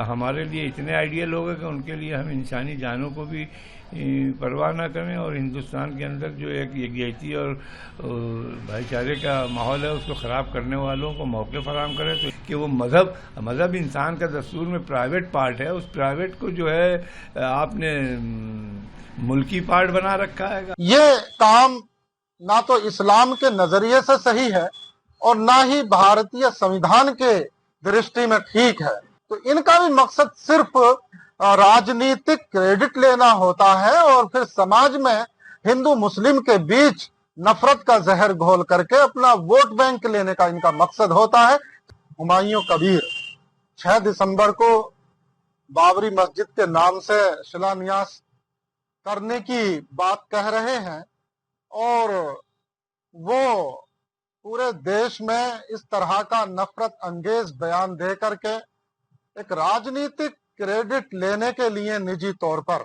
ہمارے لیے اتنے آئیڈیل ہو گئے کہ ان کے لیے ہم انسانی جانوں کو بھی پرواہ نہ کریں، اور ہندوستان کے اندر جو ایک یکجہتی اور بھائی چارے کا ماحول ہے اس کو خراب کرنے والوں کو موقع فراہم کریں، تو کہ وہ مذہب انسان کا دستور میں پرائیویٹ پارٹ ہے، اس پرائیویٹ کو جو ہے آپ نے ملکی پارٹ بنا رکھا ہے۔ یہ کام نہ تو اسلام کے نظریے سے صحیح ہے اور نہ ہی بھارتیہ سنویدھان کے درشٹی میں ٹھیک ہے۔ تو ان کا بھی مقصد صرف راجنیتک کریڈٹ لینا ہوتا ہے اور پھر سماج میں ہندو مسلم کے بیچ نفرت کا زہر گھول کر کے اپنا ووٹ بینک لینے کا ان کا مقصد ہوتا ہے۔ ہمایوں کبیر 6 دسمبر کو بابری مسجد کے نام سے شلانیاس کرنے کی بات کہہ رہے ہیں، اور وہ پورے دیش میں اس طرح کا نفرت انگیز بیان دے کر کے ایک راجنیتک کریڈٹ لینے کے لیے نجی طور پر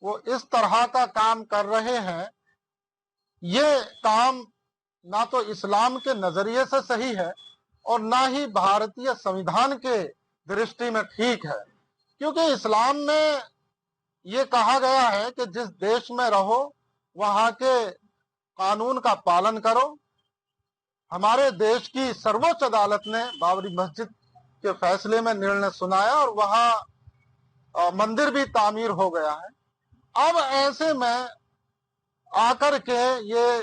وہ اس طرح کا کام کر رہے ہیں۔ یہ کام نہ تو اسلام کے نظریے سے صحیح ہے اور نہ ہی بھارتیہ سنویدھان کے درشٹی میں ٹھیک ہے، کیونکہ اسلام میں یہ کہا گیا ہے کہ جس دیش میں رہو وہاں کے قانون کا پالن کرو۔ ہمارے دیش کی سرووچ عدالت نے بابری مسجد کے فیصلے میں نرنے سنایا اور وہاں مندر بھی تعمیر ہو گیا ہے۔ اب ایسے میں آ کر کے یہ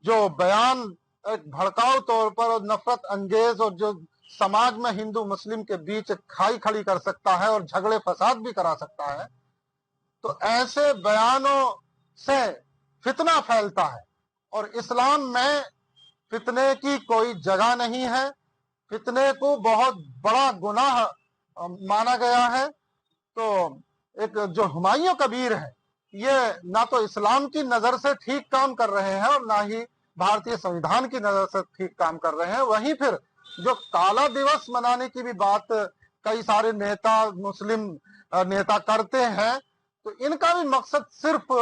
جو بیان ایک بھڑکاؤ طور پر اور نفرت انگیز اور جو سماج میں ہندو مسلم کے بیچ کھائی کھڑی کر سکتا ہے اور جھگڑے فساد بھی کرا سکتا ہے، تو ایسے بیانوں سے فتنہ پھیلتا ہے، اور اسلام میں فتنے کی کوئی جگہ نہیں ہے۔ فتنے کو بہت بڑا گناہ مانا گیا ہے۔ تو ایک جو ہمایوں کبیر ہے یہ نہ تو اسلام کی نظر سے ٹھیک کام کر رہے ہیں اور نہ ہی بھارتیہ سنویدھان کی نظر سے ٹھیک کام کر رہے ہیں۔ وہیں پھر جو کالا دیوس منانے کی بھی بات کئی سارے نیتا مسلم نیتا کرتے ہیں، تو ان کا بھی مقصد صرف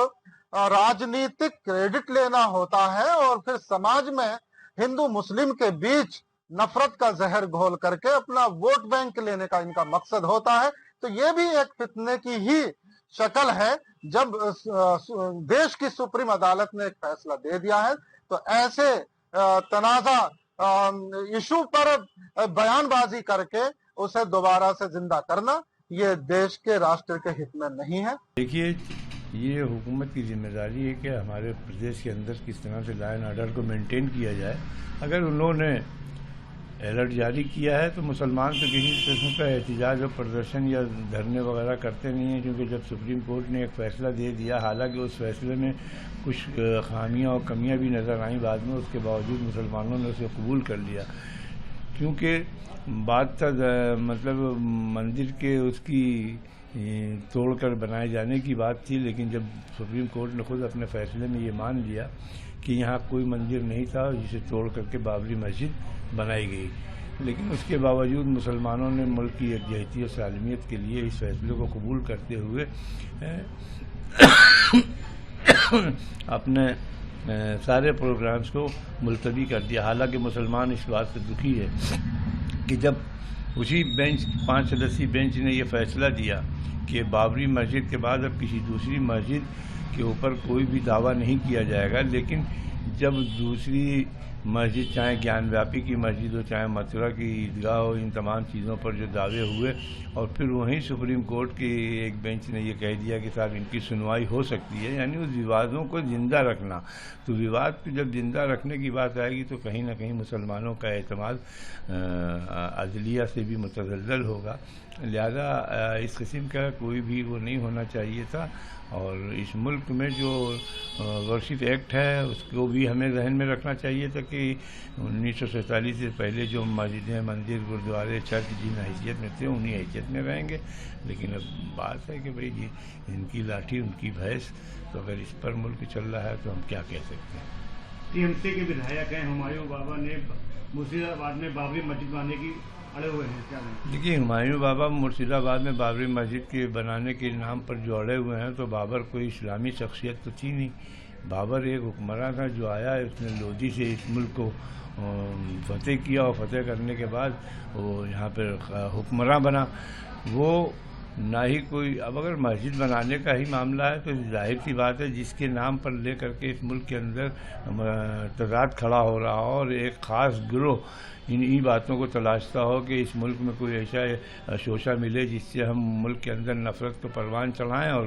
راجنیتک کریڈٹ لینا ہوتا ہے اور پھر سماج میں ہندو مسلم کے بیچ نفرت کا زہر گھول کر کے اپنا ووٹ بینک لینے کا ان کا مقصد ہوتا ہے۔ تو یہ بھی ایک فتنے کی ہی شکل ہے۔ جب دیش کی سپریم عدالت نے ایک فیصلہ دے دیا ہے تو ایسے تنازع ایشو پر بیان بازی کر کے اسے دوبارہ سے زندہ کرنا یہ دیش کے راشٹر کے ہت میں نہیں ہے۔ دیکھیے، یہ حکومت کی ذمہ داری ہے کہ ہمارے پردیش کے اندر کس طرح سے لا اینڈ آرڈر کو مینٹین کیا جائے۔ اگر انہوں نے الرٹ جاری کیا ہے تو مسلمان تو کسی قسم کا احتجاج اور پردرشن یا دھرنے وغیرہ کرتے نہیں ہیں، کیونکہ جب سپریم کورٹ نے ایک فیصلہ دے دیا، حالانکہ اس فیصلے میں کچھ خامیاں اور کمیاں بھی نظر آئیں بعد میں، اس کے باوجود مسلمانوں نے اسے قبول کر لیا، کیونکہ بات تھا مطلب مندر کے اس کی توڑ کر بنائے جانے کی بات تھی، لیکن جب سپریم کورٹ نے خود اپنے فیصلے میں یہ مان لیا کہ یہاں کوئی مندر نہیں تھا جسے توڑ کر کے بابری مسجد بنائی گئی، لیکن اس کے باوجود مسلمانوں نے ملک کی یکجہتی اور سالمیت کے لیے اس فیصلے کو قبول کرتے ہوئے اپنے سارے پروگرامز کو ملتوی کر دیا۔ حالانکہ مسلمان اس بات سے دکھی ہے کہ جب اسی بینچ 5 سدسی بینچ نے یہ فیصلہ دیا کہ بابری مسجد کے بعد اب کسی دوسری مسجد کے اوپر کوئی بھی دعویٰ نہیں کیا جائے گا، لیکن جب دوسری مسجد چاہے گیان ویاپی کی مسجد ہو چاہے متھرا کی عیدگاہ ہو، ان تمام چیزوں پر جو دعوے ہوئے، اور پھر وہیں سپریم کورٹ کی ایک بینچ نے یہ کہہ دیا کہ صاحب ان کی سنوائی ہو سکتی ہے، یعنی اس ووادوں کو زندہ رکھنا۔ تو وواد کو جب زندہ رکھنے کی بات آئے گی تو کہیں نہ کہیں مسلمانوں کا اعتماد عدلیہ سے بھی متزلزل ہوگا، لہذا اس قسم کا کوئی بھی وہ نہیں ہونا چاہیے تھا۔ اور اس ملک میں جو ورشپ ایکٹ ہے اس کو بھی ہمیں ذہن میں رکھنا چاہیے تھا کہ 1947 سے پہلے جو مسجدیں، مندر، گردوارے، چرچ جن حیثیت میں تھے انہی حیثیت میں رہیں گے، لیکن اب بات ہے کہ بھئی جی ان کی لاٹھی ان کی بھینس، تو اگر اس پر ملک چل رہا ہے تو ہم کیا کہہ سکتے ہیں۔ ٹی ایم سی کے ودھایک ہیں ہمایوں بابا نے مرشید آباد میں بابری مسجد بنانے کی اڑے ہوئے ہیں، کیا کہیں؟ دیکھیے، ہمایوں بابا مرشید آباد میں بابری مسجد کے بنانے کے نام پر جو اڑے ہوئے ہیں، تو بابر کوئی اسلامی شخصیت تو تھی نہیں۔ بابر ایک حکمراں تھا جو آیا، اس نے لودھی سے اس ملک کو فتح کیا اور فتح کرنے کے بعد وہ یہاں پہ حکمراں بنا. وہ نہ ہی کوئی، اب اگر مسجد بنانے کا ہی معاملہ ہے تو ظاہر سی بات ہے جس کے نام پر لے کر کے اس ملک کے اندر تضاد کھڑا ہو رہا ہو اور ایک خاص گروہ انہی باتوں کو تلاشتا ہو کہ اس ملک میں کوئی ایسا شوشہ ملے جس سے ہم ملک کے اندر نفرت کو پروان چڑھائیں اور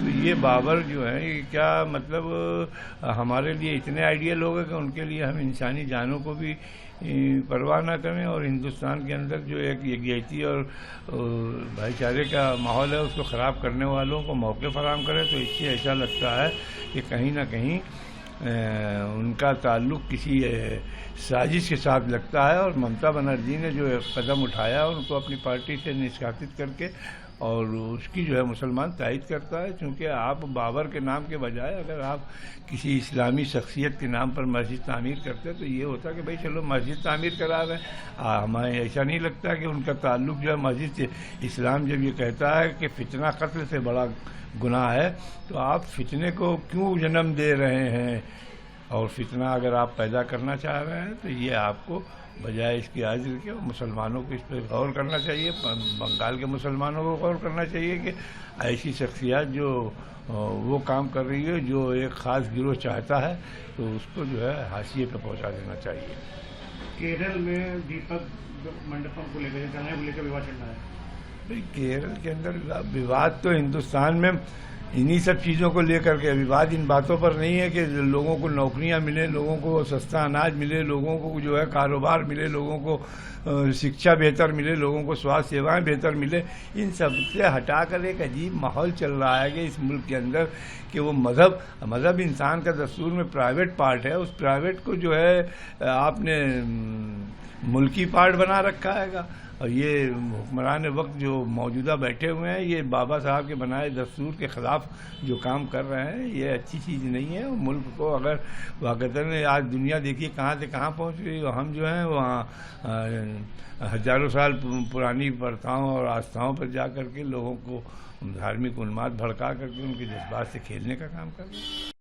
تو یہ بابر جو ہیں یہ کیا مطلب ہمارے لیے اتنے آئیڈیل لوگ ہیں کہ ان کے لیے ہم انسانی جانوں کو بھی پرواہ نہ کریں اور ہندوستان کے اندر جو ایک یکجہتی اور بھائی چارے کا ماحول ہے اس کو خراب کرنے والوں کو موقع فراہم کریں. تو اس سے ایسا لگتا ہے کہ کہیں نہ کہیں ان کا تعلق کسی سازش کے ساتھ لگتا ہے. اور ممتا بنرجی نے جو ایک قدم اٹھایا ان کو اپنی پارٹی سے نشکاشت کر کے اور اس کی جو ہے مسلمان تائید کرتا ہے. چونکہ آپ بابر کے نام کے بجائے اگر آپ کسی اسلامی شخصیت کے نام پر مسجد تعمیر کرتے تو یہ ہوتا کہ بھائی چلو مسجد تعمیر کرا رہے ہیں. ہمیں ایسا نہیں لگتا کہ ان کا تعلق جو ہے مسجد سے. اسلام جب یہ کہتا ہے کہ فتنہ قتل سے بڑا گناہ ہے تو آپ فتنے کو کیوں جنم دے رہے ہیں؟ اور فتنہ اگر آپ پیدا کرنا چاہ رہے ہیں تو یہ آپ کو بجائے اس کی حاضر کے مسلمانوں کو اس پہ غور کرنا چاہیے. بنگال کے مسلمانوں کو غور کرنا چاہیے کہ ایسی شخصیات جو وہ کام کر رہی ہے جو ایک خاص گروہ چاہتا ہے تو اس کو جو ہے حاشیے پہ پہنچا دینا چاہیے. کیرل میں دیپک منڈپم کو لے کر وواد چل رہا ہے. کیرل کے اندر وواد تو ہندوستان میں انہی سب چیزوں کو لے کر کے وواد ان باتوں پر نہیں ہے کہ لوگوں کو نوکریاں ملیں، لوگوں کو سستا اناج ملے، لوگوں کو جو ہے کاروبار ملے، لوگوں کو شکشا بہتر ملے، لوگوں کو سواستھ سیوائیں بہتر ملے. ان سب سے ہٹا کر ایک عجیب ماحول چل رہا ہے کہ اس ملک کے اندر کہ وہ مذہب انسان کا دستور میں پرائیویٹ پارٹ ہے. اس پرائیویٹ کو جو ہے آپ نے ملکی پارٹ بنا رکھا ہے گا. اور یہ حکمران وقت جو موجودہ بیٹھے ہوئے ہیں یہ بابا صاحب کے بنائے دستور کے خلاف جو کام کر رہے ہیں یہ اچھی چیز نہیں ہے. ملک کو اگر واقعتاً آج دنیا دیکھیے کہاں سے کہاں پہنچ رہی ہے. ہم جو ہیں وہاں ہزاروں سال پرانی پرتھاؤں اور آستھاؤں پر جا کر کے لوگوں کو دھارمک انماد بھڑکا کر کے ان کے جذبات سے کھیلنے کا کام کر رہے ہیں.